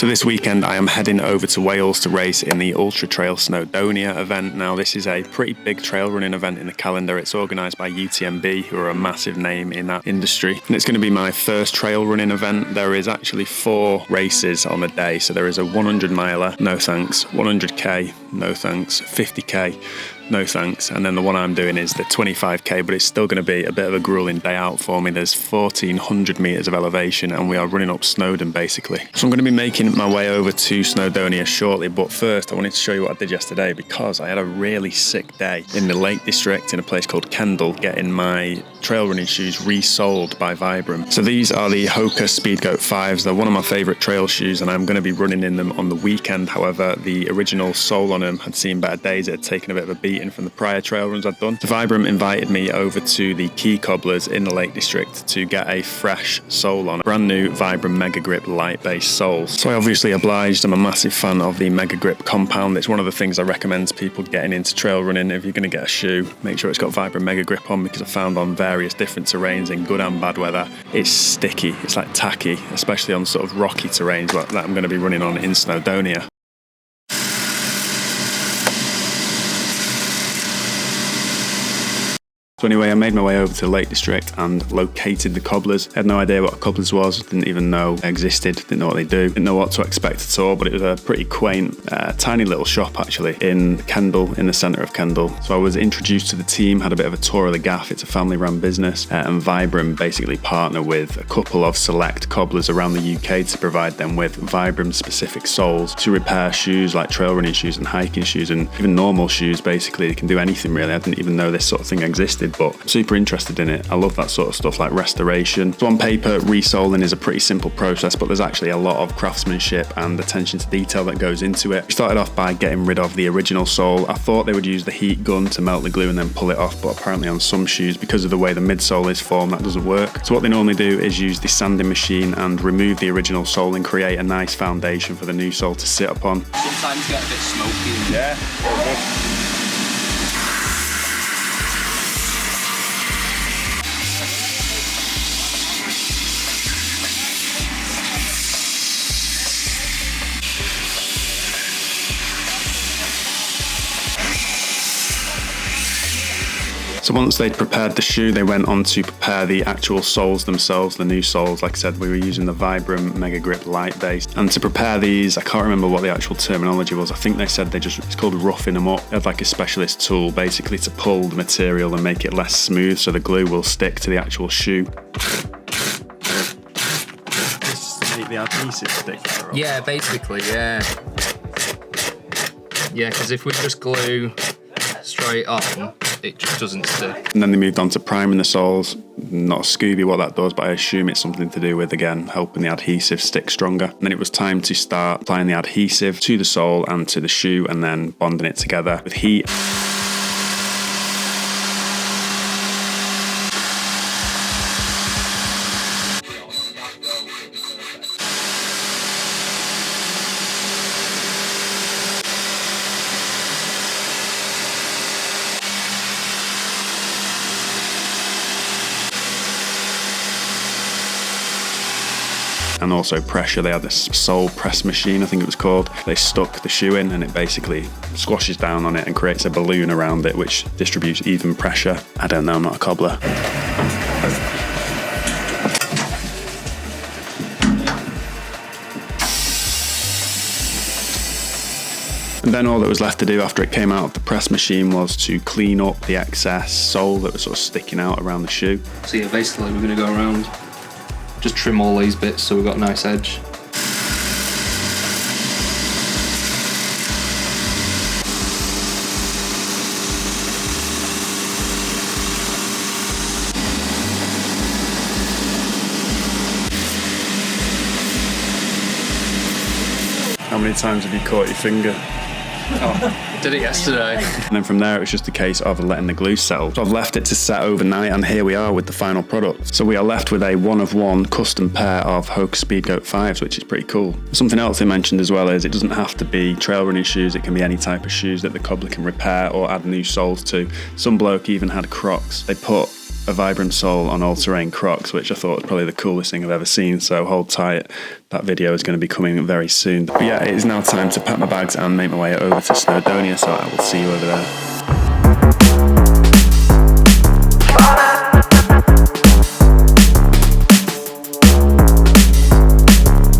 So this weekend I am heading over to Wales to race in the Ultra Trail Snowdonia event. Now this is a pretty big trail running event in the calendar. It's organised by UTMB, who are a massive name in that industry. And it's going to be my first trail running event. There is actually 4 races on the day. So there is a 100 miler, no thanks, 100k, no thanks, 50k, no thanks, and then the one I'm doing is the 25k, but it's still going to be a bit of a grueling day out for me. There's 1400 metres of elevation and we are running up Snowdon basically. So I'm going to be making my way over to Snowdonia shortly, but first I wanted to show you what I did yesterday because I had a really sick day in the Lake District in a place called Kendal, getting my trail running shoes resoled by Vibram. So these are the Hoka Speedgoat 5s. They're one of my favourite trail shoes and I'm going to be running in them on the weekend. However, the original sole on them had seen better days. It had taken a bit of a beating from the prior trail runs I'd done. So Vibram invited me over to the Key Cobblers in the Lake District to get a fresh sole on, a brand new Vibram Mega Grip light base sole. So I obviously obliged. I'm a massive fan of the Mega Grip compound. It's one of the things I recommend to people getting into trail running. If you're going to get a shoe, make sure it's got Vibram Mega Grip on, because I found on various different terrains in good and bad weather, it's sticky, it's like tacky, especially on sort of rocky terrains like that I'm going to be running on in Snowdonia. So anyway, I made my way over to the Lake District and located the Cobblers. I had no idea what a Cobblers was, didn't even know they existed, didn't know what they do, didn't know what to expect at all, but it was a pretty quaint, tiny little shop actually in Kendal, in the centre of Kendal. So I was introduced to the team, had a bit of a tour of the gaff. It's a family-run business, and Vibram basically partner with a couple of select cobblers around the UK to provide them with Vibram-specific soles to repair shoes like trail running shoes and hiking shoes and even normal shoes. Basically, they can do anything really. I didn't even know this sort of thing existed, but I'm super interested in it. I love that sort of stuff like restoration. So on paper, resoling is a pretty simple process, but there's actually a lot of craftsmanship and attention to detail that goes into it. We started off by getting rid of the original sole. I thought they would use the heat gun to melt the glue and then pull it off, but apparently on some shoes, because of the way the midsole is formed, that doesn't work. So what they normally do is use the sanding machine and remove the original sole and create a nice foundation for the new sole to sit upon. Sometimes get a bit smoky. Yeah. So once they'd prepared the shoe, they went on to prepare the actual soles themselves, the new soles. Like I said, we were using the Vibram Mega Grip light base. And to prepare these, I can't remember what the actual terminology was. I think they said it's called roughing them up. They had like a specialist tool basically to pull the material and make it less smooth so the glue will stick to the actual shoe. Just to make the adhesive stick better. Yeah, basically, yeah. Yeah, because if we just glue straight on, it just doesn't stick. And then they moved on to priming the soles. Not a Scooby what that does, but I assume it's something to do with, again, helping the adhesive stick stronger. And then it was time to start applying the adhesive to the sole and to the shoe and then bonding it together with heat. And also pressure. They had this sole press machine, I think it was called. They stuck the shoe in and it basically squashes down on it and creates a balloon around it which distributes even pressure. I don't know, I'm not a cobbler. And then all that was left to do after it came out of the press machine was to clean up the excess sole that was sort of sticking out around the shoe. So yeah, basically we're going to go around, just trim all these bits so we've got a nice edge. How many times have you caught your finger? Oh, did it yesterday. And then from there it was just a case of letting the glue settle. So I've left it to set overnight and here we are with the final product. So we are left with a one-of-one custom pair of Hoka Speedgoat 5s, which is pretty cool. Something else they mentioned as well is it doesn't have to be trail running shoes, it can be any type of shoes that the cobbler can repair or add new soles to. Some bloke even had Crocs. They put a Vibram Sole on all-terrain Crocs, which I thought was probably the coolest thing I've ever seen, so hold tight. That video is going to be coming very soon. But yeah, it is now time to pack my bags and make my way over to Snowdonia, so I will see you over there.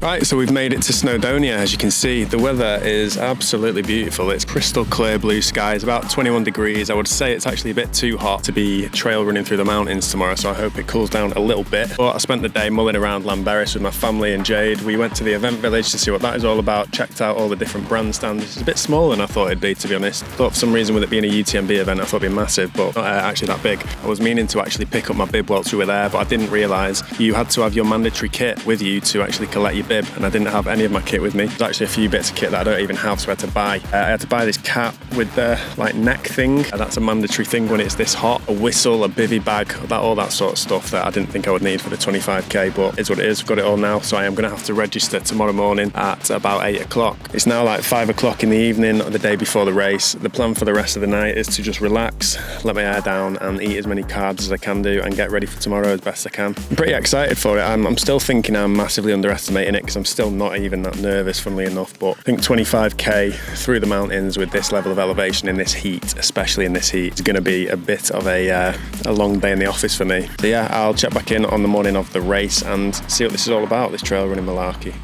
Right, so we've made it to Snowdonia. As you can see, the weather is absolutely beautiful. It's crystal clear blue skies, about 21 degrees. I would say it's actually a bit too hot to be trail running through the mountains tomorrow, so I hope it cools down a little bit. But I spent the day mulling around Llanberis with my family and Jade. We went to the event village to see what that is all about, checked out all the different brand stands. It's a bit smaller than I thought it'd be, to be honest. Thought for some reason with it being a UTMB event, I thought it'd be massive, but not actually that big. I was meaning to actually pick up my bib whilst we were there, but I didn't realise you had to have your mandatory kit with you to actually collect your bib, and I didn't have any of my kit with me. There's actually a few bits of kit that I don't even have, so I had to buy. I had to buy this cap with the like neck thing. That's a mandatory thing when it's this hot. A whistle, a bivvy bag, all that sort of stuff that I didn't think I would need for the 25k, but it's what it is. I've got it all now, so I am going to have to register tomorrow morning at about 8 o'clock. It's now like 5 o'clock in the evening, the day before the race. The plan for the rest of the night is to just relax, let my hair down and eat as many carbs as I can do and get ready for tomorrow as best I can. I'm pretty excited for it. I'm still thinking I'm massively underestimating it because I'm still not even that nervous, funnily enough, but I think 25k through the mountains with this level of elevation in this heat, especially in this heat, is going to be a bit of a long day in the office for me. So yeah, I'll check back in on the morning of the race and see what this is all about, this trail running malarkey.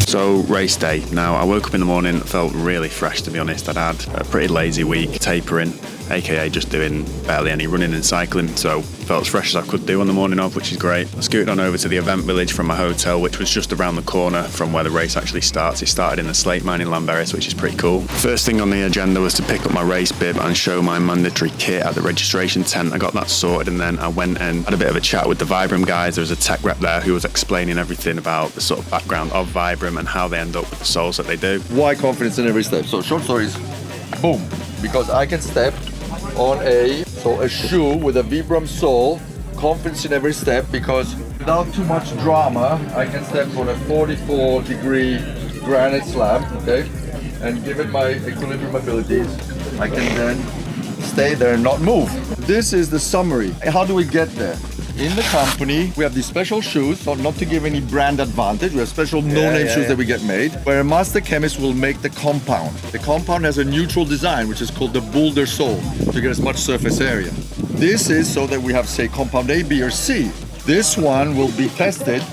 So race day. Now I woke up in the morning, felt really fresh to be honest. I'd had a pretty lazy week, tapering, aka just doing barely any running and cycling, so felt as fresh as I could do on the morning of, which is great. I scooted on over to the event village from my hotel, which was just around the corner from where the race actually starts. It started in the slate mine in Llanberis, which is pretty cool. First thing on the agenda was to pick up my race bib and show my mandatory kit at the registration tent. I got that sorted and then I went and had a bit of a chat with the Vibram guys. There was a tech rep there who was explaining everything about the sort of background of Vibram and how they end up with the soles that they do. Why confidence in every step? So short story is boom, because I can step on a shoe with a Vibram sole, confidence in every step, because without too much drama I can step on a 44-degree granite slab, okay, and given my equilibrium abilities I can then stay there and not move. This is the summary. How do we get there? In the company, we have these special shoes, so not to give any brand advantage, we have special no-name shoes that we get made, where a master chemist will make the compound. The compound has a neutral design, which is called the boulder sole, to get as much surface area. This is so that we have, say, compound A, B, or C. This one will be tested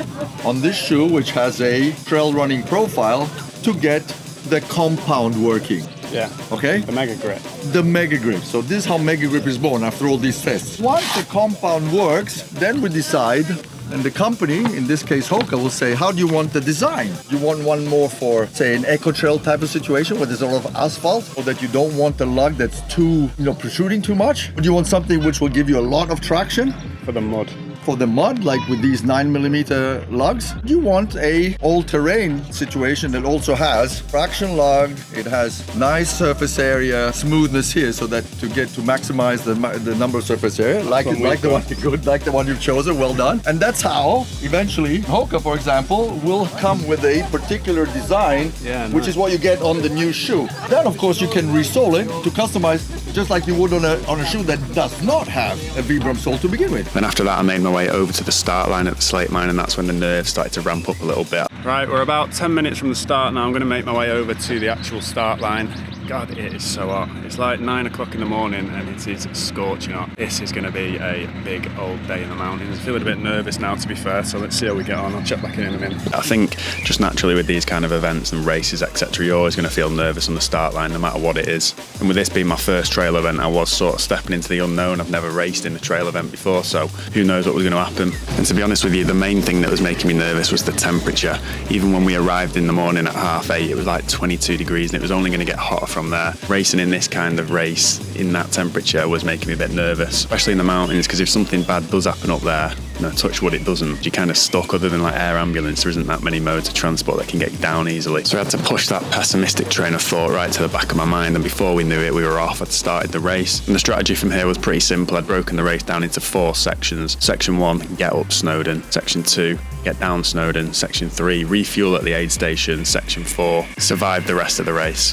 on this shoe, which has a trail running profile, to get the compound working. Yeah. Okay? The Mega Grip. The Mega Grip. So this is how Mega Grip is born after all these tests. Once the compound works, then we decide, and the company, in this case Hoka, will say, how do you want the design? You want one more for, say, an eco trail type of situation where there's a lot of asphalt, or that you don't want the lug that's too, protruding too much? Or do you want something which will give you a lot of traction? For the mud. For the mud, like with these 9mm lugs, you want a all-terrain situation that also has traction lug, it has nice surface area, smoothness here, so that to maximize the number of surface area, like the one you've chosen, well done. And that's how eventually Hoka, for example, will come with a particular design, which is what you get on the new shoe. Then of course you can resole it to customize just like you would on a shoe that does not have a Vibram sole to begin with. Then after that I made my way over to the start line at the slate mine, and that's when the nerves started to ramp up a little bit. Right, we're about 10 minutes from the start now. I'm going to make my way over to the actual start line. God, it is so hot. It's like 9 o'clock in the morning and it is scorching hot. This is going to be a big old day in the mountains. I'm feeling a bit nervous now, to be fair, so let's see how we get on. I'll check back in a minute. I think just naturally with these kind of events and races, etc., you're always going to feel nervous on the start line no matter what it is. And with this being my first trail event, I was sort of stepping into the unknown. I've never raced in a trail event before, so who knows what was going to happen. And to be honest with you, the main thing that was making me nervous was the temperature. Even when we arrived in the morning at 8:30, it was like 22 degrees and it was only going to get hotter from from there. Racing in this kind of race in that temperature was making me a bit nervous, especially in the mountains, because if something bad does happen up there, you know, touch wood it doesn't, you're kind of stuck. Other than like air ambulance, there isn't that many modes of transport that can get you down easily. So I had to push that pessimistic train of thought right to the back of my mind, and before we knew it, we were off. I'd started the race, and the strategy from here was pretty simple. I'd broken the race down into 4 sections. Section 1, get up Snowdon. Section 2, get down Snowdon. Section 3, refuel at the aid station. Section 4, survive the rest of the race.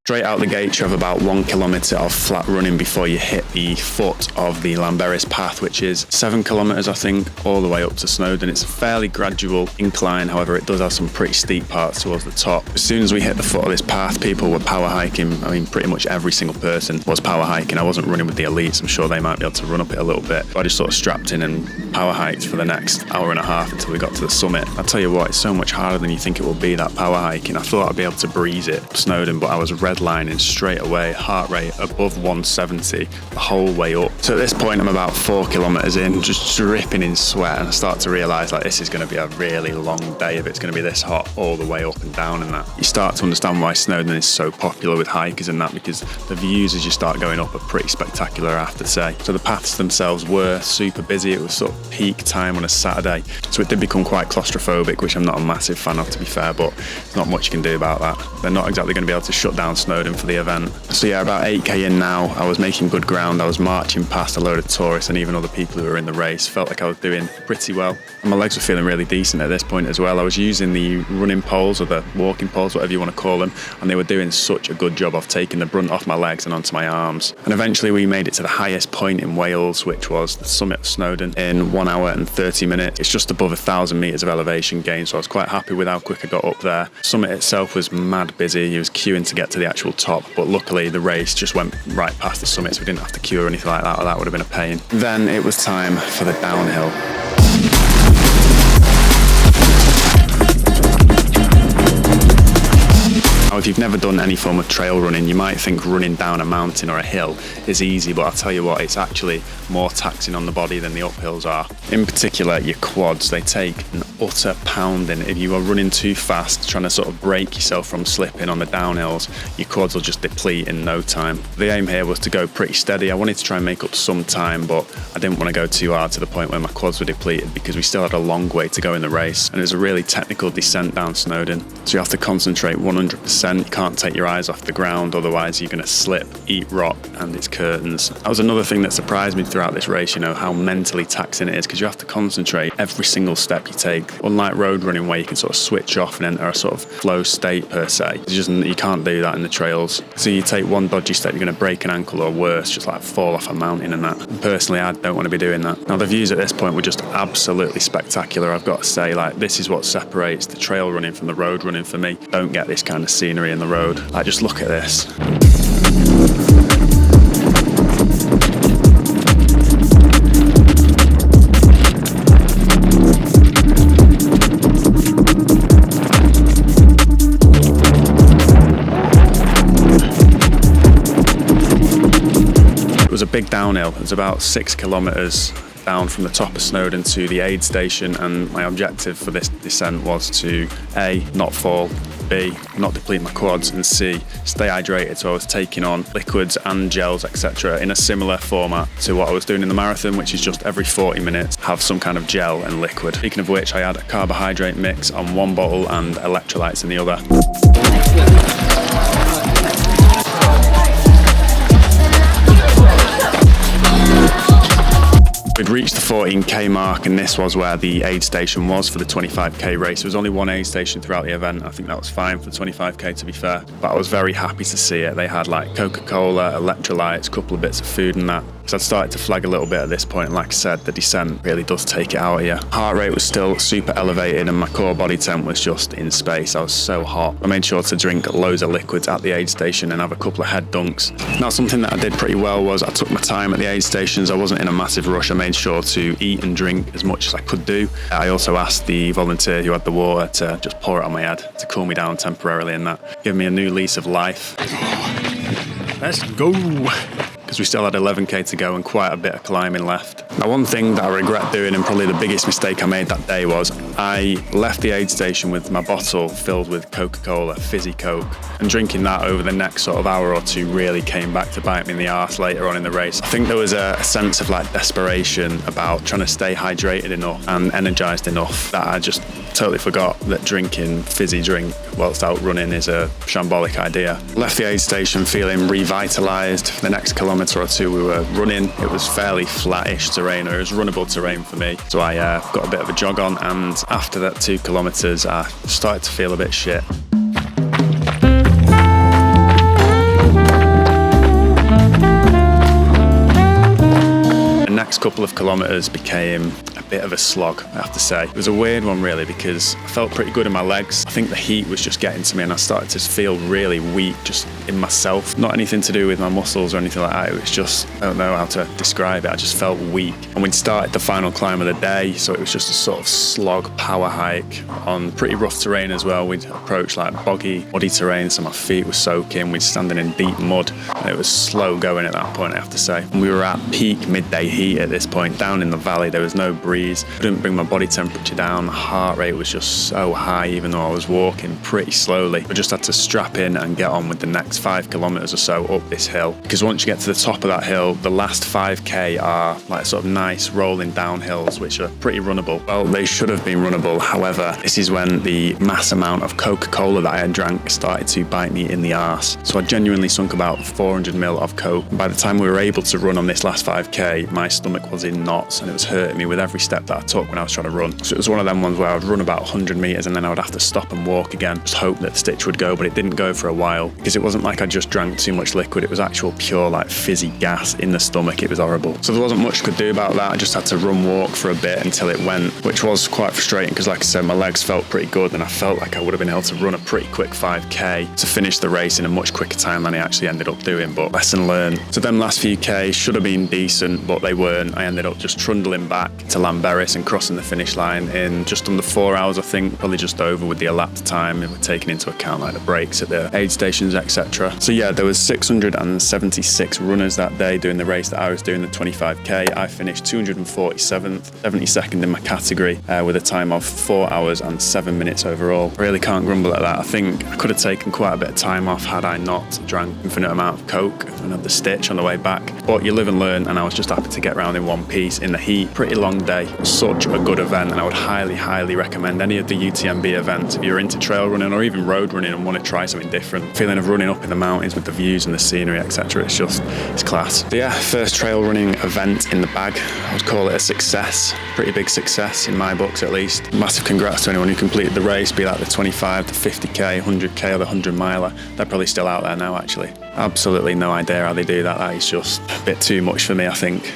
Straight out the gate, you have about 1 kilometre of flat running before you hit the foot of the Llanberis path, which is 7 kilometres, I think, all the way up to Snowdon. It's a fairly gradual incline, however, it does have some pretty steep parts towards the top. As soon as we hit the foot of this path, people were power hiking. I mean, pretty much every single person was power hiking. I wasn't running with the elites. I'm sure they might be able to run up it a little bit. But I just sort of strapped in and power hiked for the next hour and a half until we got to the summit. I'll tell you what, it's so much harder than you think it will be, that power hiking. I thought I'd be able to breeze it, Snowdon, but I was redlining straight away, heart rate above 170 the whole way up. So at this point, I'm about 4 kilometres in, just dripping in sweat, and I start to realise like this is going to be a really long day if it's going to be this hot all the way up and down and that. You start to understand why Snowdon is so popular with hikers and that, because the views as you start going up are pretty spectacular, I have to say. So the paths themselves were super busy. It was sort of peak time on a Saturday, so it did become quite claustrophobic, which I'm not a massive fan of, to be fair, but there's not much you can do about that. They're not exactly going to be able to shut down Snowdon for the event. So yeah, about 8k in now, I was making good ground. I was marching past a load of tourists and even other people who were in the race. Felt like I was doing pretty well. And my legs were feeling really decent at this point as well. I was using the running poles, or the walking poles, whatever you want to call them, and they were doing such a good job of taking the brunt off my legs and onto my arms. And eventually we made it to the highest point in Wales, which was the summit of Snowdon, in 1 hour and 30 minutes. It's just above 1,000 metres of elevation gain, so I was quite happy with how quick I got up there. Summit itself was mad busy. It was queuing to get to the actual top, but luckily the race just went right past the summit, so we didn't have to queue or anything like that, or that would have been a pain. Then it was time for the downhill. Now, if you've never done any form of trail running, you might think running down a mountain or a hill is easy, but I'll tell you what, it's actually more taxing on the body than the uphills are. In particular, your quads, they take an utter pounding. If you are running too fast, trying to sort of break yourself from slipping on the downhills, your quads will just deplete in no time. The aim here was to go pretty steady. I wanted to try and make up some time, but I didn't want to go too hard to the point where my quads were depleted, because we still had a long way to go in the race, and it was a really technical descent down Snowdon. So you have to concentrate 100%. You can't take your eyes off the ground, otherwise you're going to slip, eat rock, and it's curtains. That was another thing that surprised me throughout this race, you know, how mentally taxing it is, because you have to concentrate every single step you take. Unlike road running, where you can sort of switch off and enter a sort of flow state per se, you can't do that in the trails. So you take one dodgy step, you're going to break an ankle, or worse, just like fall off a mountain and that. And personally, I don't want to be doing that. Now, the views at this point were just absolutely spectacular, I've got to say. Like, this is what separates the trail running from the road running for me. Don't get this kind of scenery in the road. Like, just look at this. It was a big downhill. It was about 6 kilometres down from the top of Snowdon to the aid station, and my objective for this descent was to A, not fall, B, not deplete my quads, and C, stay hydrated. So I was taking on liquids and gels, etc., in a similar format to what I was doing in the marathon, which is just every 40 minutes have some kind of gel and liquid. Speaking of which, I had a carbohydrate mix on one bottle and electrolytes in the other. We'd reached the 14k mark, and this was where the aid station was for the 25k race. There was only one aid station throughout the event. I think that was fine for the 25k, to be fair, but I was very happy to see it. They had like Coca-Cola, electrolytes, a couple of bits of food and that. So I'd started to flag a little bit at this point, and like I said, the descent really does take it out of you. Heart rate was still super elevated, and my core body temp was just in space. I was so hot. I made sure to drink loads of liquids at the aid station and have a couple of head dunks. Now, something that I did pretty well was I took my time at the aid stations. I wasn't in a massive rush. I made sure to eat and drink as much as I could do. I also asked the volunteer who had the water to just pour it on my head to cool me down temporarily, and that gave me a new lease of life. Let's go. because we still had 11k to go and quite a bit of climbing left. Now, one thing that I regret doing, and probably the biggest mistake I made that day, was I left the aid station with my bottle filled with Coca-Cola, fizzy Coke, and drinking that over the next sort of hour or two really came back to bite me in the arse later on in the race. I think there was a sense of like desperation about trying to stay hydrated enough and energized enough that I just totally forgot that drinking fizzy drink whilst out running is a shambolic idea. Left the aid station feeling revitalized. For the next kilometre or two we were running. It was fairly flattish terrain, or it was runnable terrain for me. So I got a bit of a jog on, and after that 2 kilometres I started to feel a bit shit. Next couple of kilometres became a bit of a slog, I have to say. It was a weird one really, because I felt pretty good in my legs. I think the heat was just getting to me and I started to feel really weak just in myself. Not anything to do with my muscles or anything like that. It was just, I don't know how to describe it. I just felt weak. And we'd started the final climb of the day, so it was just a sort of slog power hike on pretty rough terrain as well. We'd approached like boggy, muddy terrain, so my feet were soaking. We'd standing in deep mud and it was slow going at that point, I have to say. And we were at peak midday heat at this point, down in the valley. There was no breeze. Couldn't bring my body temperature down. My heart rate was just so high, even though I was walking pretty slowly. I just had to strap in and get on with the next 5 kilometres or so up this hill, because once you get to the top of that hill, the last 5k are like sort of nice rolling down hills which are pretty runnable. Well, they should have been runnable. However, this is when the mass amount of Coca-Cola that I had drank started to bite me in the arse. So I genuinely sunk about 400ml of Coke. And by the time we were able to run on this last 5k, my stomach was in knots and it was hurting me with every step that I took when I was trying to run. So it was one of them ones where I would run about 100 metres and then I would have to stop and walk again, just hope that the stitch would go, but it didn't go for a while, because it wasn't like I just drank too much liquid. It was actual pure like fizzy gas in the stomach. It was horrible. So there wasn't much I could do about that. I just had to run walk for a bit until it went, which was quite frustrating because, like I said, my legs felt pretty good and I felt like I would have been able to run a pretty quick 5k to finish the race in a much quicker time than I actually ended up doing. But lesson learned. So them last few k should have been decent, but they weren't. I ended up just trundling back to Llanberis and crossing the finish line in just under 4 hours, I think, probably just over with the elapsed time, and we're taking into account like the breaks at the aid stations, etc. So yeah, there was 676 runners that day doing the race that I was doing, the 25k. I finished 247th, 72nd in my category, with a time of 4 hours and 7 minutes overall. Really can't grumble at that. I think I could have taken quite a bit of time off had I not drank infinite amount of Coke and had the stitch on the way back. But you live and learn, and I was just happy to get around in one piece in the heat. Pretty long day. Such a good event, and I would highly recommend any of the UTMB events if you're into trail running or even road running and want to try something different. Feeling of running up in the mountains with the views and the scenery, etc. It's class. So yeah, first trail running event in the bag. I would call it a success. Pretty big success in my books at least. Massive congrats to anyone who completed the race, be that the 25, the 50k, 100k or the 100 miler. They're probably still out there now actually. Absolutely no idea how they do that. That is just a bit too much for me, I think.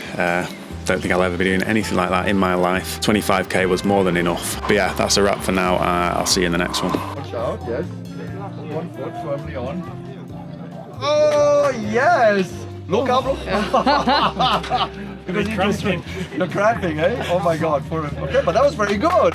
Don't think I'll ever be doing anything like that in my life. 25k was more than enough. But yeah, that's a wrap for now. I'll see you in the next one. Watch out, yes. 1 foot firmly on. Oh, yes! Look up. Because you're cramping, eh? Oh my God. Okay, but that was very good.